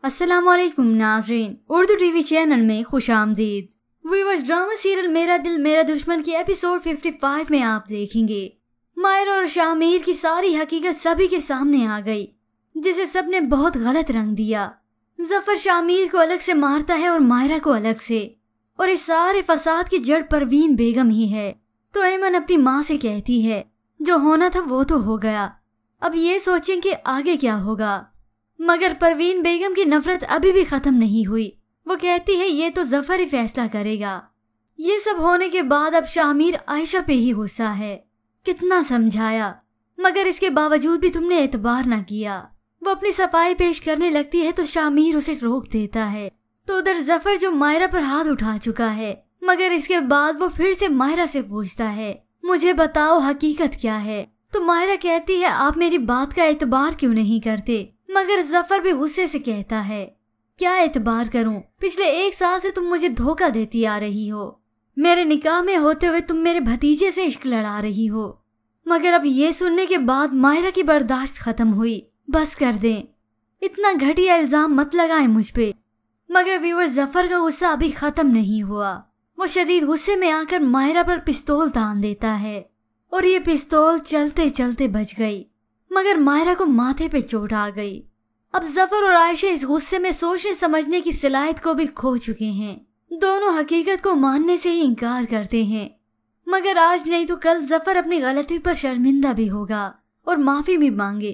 अस्सलाम वालेकुम नाज़रीन, उर्दू टीवी चैनल में खुशामदीद। व्यूअर्स, ड्रामा सीरियल मेरा दिल मेरा दुश्मन की एपिसोड 55 में आप देखेंगे मायरा और शामिर की सारी हकीकत सभी के सामने आ गई, जिसे सबने बहुत गलत रंग दिया। जफर शामिर को अलग से मारता है और मायरा को अलग से, और इस सारे फसाद की जड़ परवीन बेगम ही है। तो ऐमन अपनी माँ से कहती है जो होना था वो तो हो गया, अब ये सोचें कि आगे क्या होगा। मगर परवीन बेगम की नफरत अभी भी खत्म नहीं हुई। वो कहती है ये तो जफर ही फैसला करेगा। ये सब होने के बाद अब शामिर आयशा पे ही गुस्सा है। कितना समझाया मगर इसके बावजूद भी तुमने एतबार ना किया। वो अपनी सफाई पेश करने लगती है तो शामिर उसे रोक देता है। तो उधर जफर जो मायरा पर हाथ उठा चुका है, मगर इसके बाद वो फिर से मायरा से पूछता है मुझे बताओ हकीकत क्या है। तो मायरा कहती है आप मेरी बात का एतबार क्यों नहीं करते। मगर जफर भी गुस्से से कहता है क्या एतबार करूं, पिछले 1 साल से तुम मुझे धोखा देती आ रही हो। मेरे निकाह में होते हुए तुम मेरे भतीजे से इश्क लड़ा रही हो। मगर अब ये सुनने के बाद मायरा की बर्दाश्त खत्म हुई। बस कर दें, इतना घटिया इल्जाम मत लगाएं मुझ पे। मगर व्यूअर, जफर का गुस्सा अभी खत्म नहीं हुआ। वो शदीद गुस्से में आकर मायरा पर पिस्तौल तान देता है और ये पिस्तौल चलते चलते बच गई, मगर मायरा को माथे पे चोट आ गई। अब जफर और आयशा इस गुस्से में सोचने समझने की सलाहियत को भी खो चुके हैं। दोनों हकीकत को मानने से ही इनकार करते हैं। मगर आज नहीं तो कल जफर अपनी गलती पर शर्मिंदा भी होगा और माफी भी मांगे।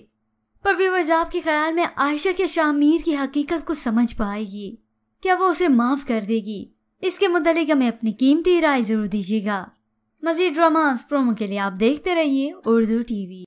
पर व्यूअर्स, आपके ख्याल में आयशा के शामिर की हकीकत को समझ पाएगी? क्या वो उसे माफ कर देगी? इसके मुतालिक हमें अपनी कीमती राय जरूर दीजिएगा। मजीद ड्रामास प्रोमो के लिए आप देखते रहिए उर्दू टीवी।